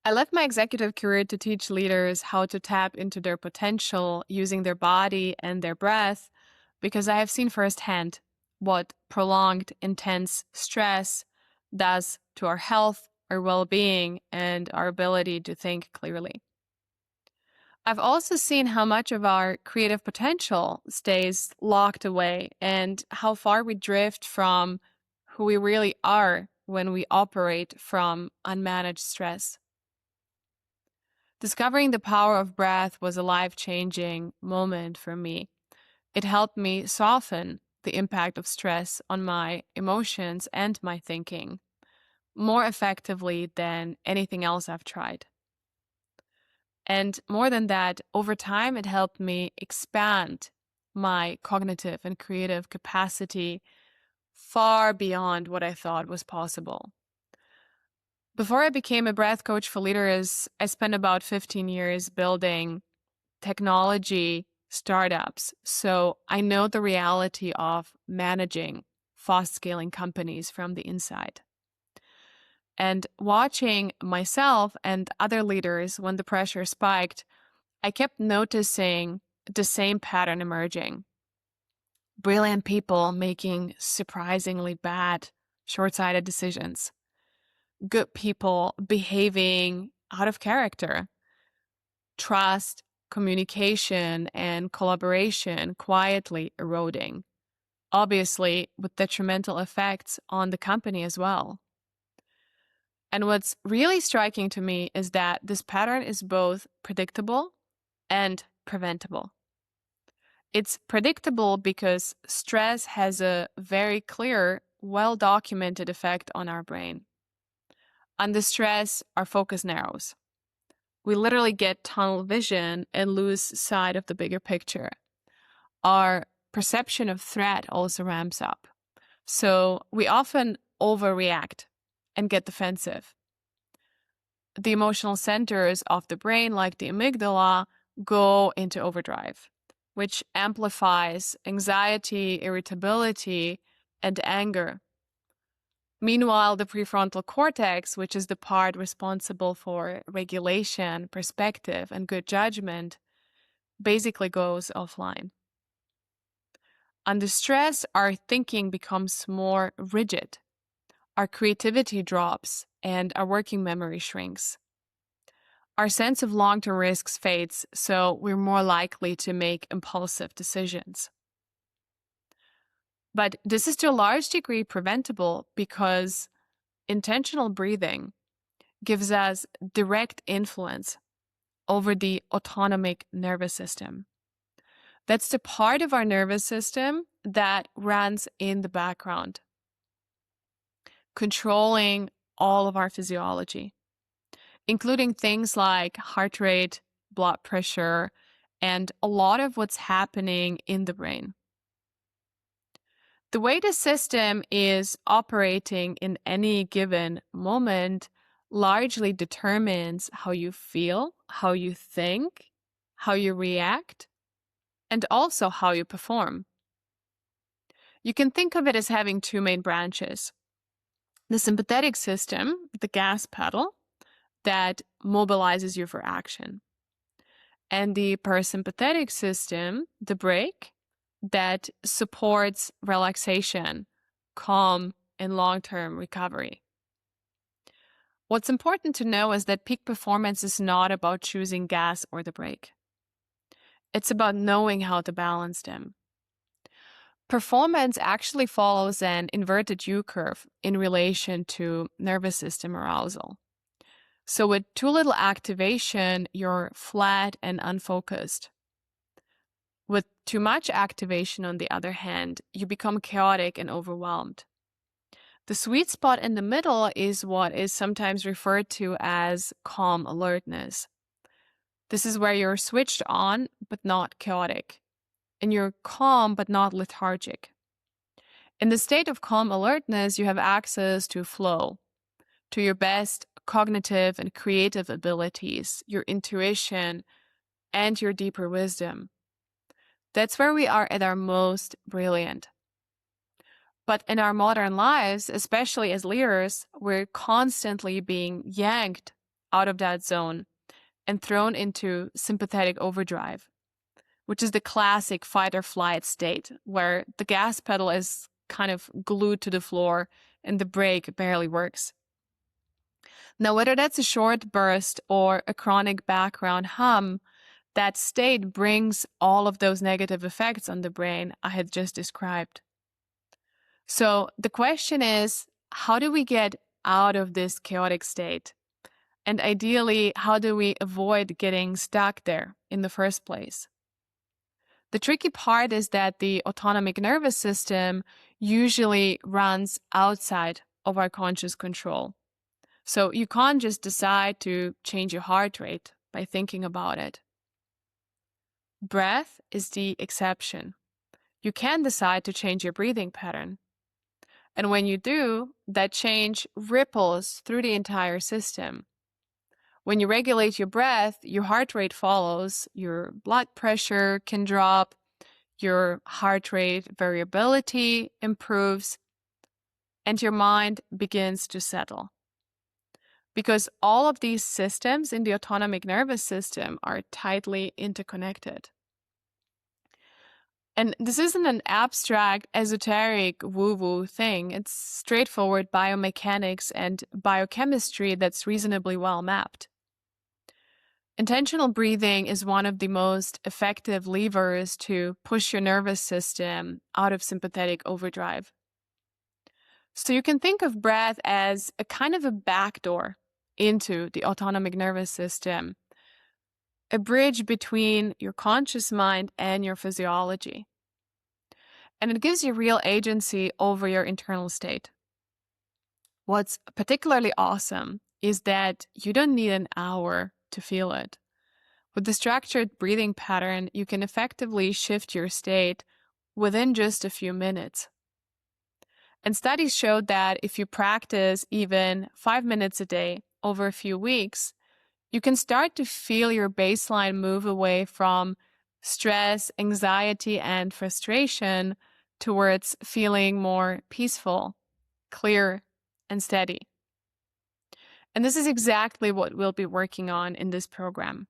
I left my executive career to teach leaders how to tap into their potential using their body and their breath because I have seen firsthand what prolonged, intense stress does to our health, our well being, and our ability to think clearly. I've also seen how much of our creative potential stays locked away and how far we drift from who we really are when we operate from unmanaged stress. Discovering the power of breath was a life-changing moment for me. It helped me soften the impact of stress on my emotions and my thinking more effectively than anything else I've tried. And more than that, over time, it helped me expand my cognitive and creative capacity far beyond what I thought was possible. Before I became a breath coach for leaders, I spent about 15 years building technology startups. So I know the reality of managing fast scaling companies from the inside. And watching myself and other leaders when the pressure spiked, I kept noticing the same pattern emerging. Brilliant people making surprisingly bad, short sighted decisions. Good people behaving out of character. Trust, communication, and collaboration quietly eroding, obviously with detrimental effects on the company as well. And what's really striking to me is that this pattern is both predictable and preventable. It's predictable because stress has a very clear, well-documented effect on our brain. Under stress, our focus narrows. We literally get tunnel vision and lose sight of the bigger picture. Our perception of threat also ramps up. So we often overreact and get defensive. The emotional centers of the brain, like the amygdala, go into overdrive, which amplifies anxiety, irritability, and anger. Meanwhile, the prefrontal cortex, which is the part responsible for regulation, perspective, and good judgment, basically goes offline. Under stress, our thinking becomes more rigid. Our creativity drops and our working memory shrinks. Our sense of long-term risks fades, so we're more likely to make impulsive decisions. But this is to a large degree preventable because intentional breathing gives us direct influence over the autonomic nervous system. That's the part of our nervous system that runs in the background, controlling all of our physiology, including things like heart rate, blood pressure, and a lot of what's happening in the brain. The way the system is operating in any given moment largely determines how you feel, how you think, how you react, and also how you perform. You can think of it as having two main branches. The sympathetic system, the gas pedal, that mobilizes you for action. And the parasympathetic system, the brake, that supports relaxation, calm, and long-term recovery. What's important to know is that peak performance is not about choosing gas or the brake. It's about knowing how to balance them. Performance actually follows an inverted U-curve in relation to nervous system arousal. So with too little activation, you're flat and unfocused. With too much activation, on the other hand, you become chaotic and overwhelmed. The sweet spot in the middle is what is sometimes referred to as calm alertness. This is where you're switched on, but not chaotic, and you're calm, but not lethargic. In the state of calm alertness, you have access to flow, to your best cognitive and creative abilities, your intuition, and your deeper wisdom. That's where we are at our most brilliant. But in our modern lives, especially as leaders, we're constantly being yanked out of that zone and thrown into sympathetic overdrive, which is the classic fight or flight state where the gas pedal is kind of glued to the floor and the brake barely works. Now, whether that's a short burst or a chronic background hum, that state brings all of those negative effects on the brain I had just described. So the question is, how do we get out of this chaotic state? And ideally, how do we avoid getting stuck there in the first place? The tricky part is that the autonomic nervous system usually runs outside of our conscious control. So you can't just decide to change your heart rate by thinking about it. Breath is the exception. You can decide to change your breathing pattern. And when you do, that change ripples through the entire system. When you regulate your breath, your heart rate follows, your blood pressure can drop, your heart rate variability improves, and your mind begins to settle. Because all of these systems in the autonomic nervous system are tightly interconnected. And this isn't an abstract, esoteric, woo-woo thing. It's straightforward biomechanics and biochemistry that's reasonably well mapped. Intentional breathing is one of the most effective levers to push your nervous system out of sympathetic overdrive. So you can think of breath as a kind of a backdoor into the autonomic nervous system, a bridge between your conscious mind and your physiology. And it gives you real agency over your internal state. What's particularly awesome is that you don't need an hour to feel it. With the structured breathing pattern, you can effectively shift your state within just a few minutes. And studies showed that if you practice even 5 minutes a day over a few weeks, you can start to feel your baseline move away from stress, anxiety, and frustration towards feeling more peaceful, clear, and steady. And this is exactly what we'll be working on in this program.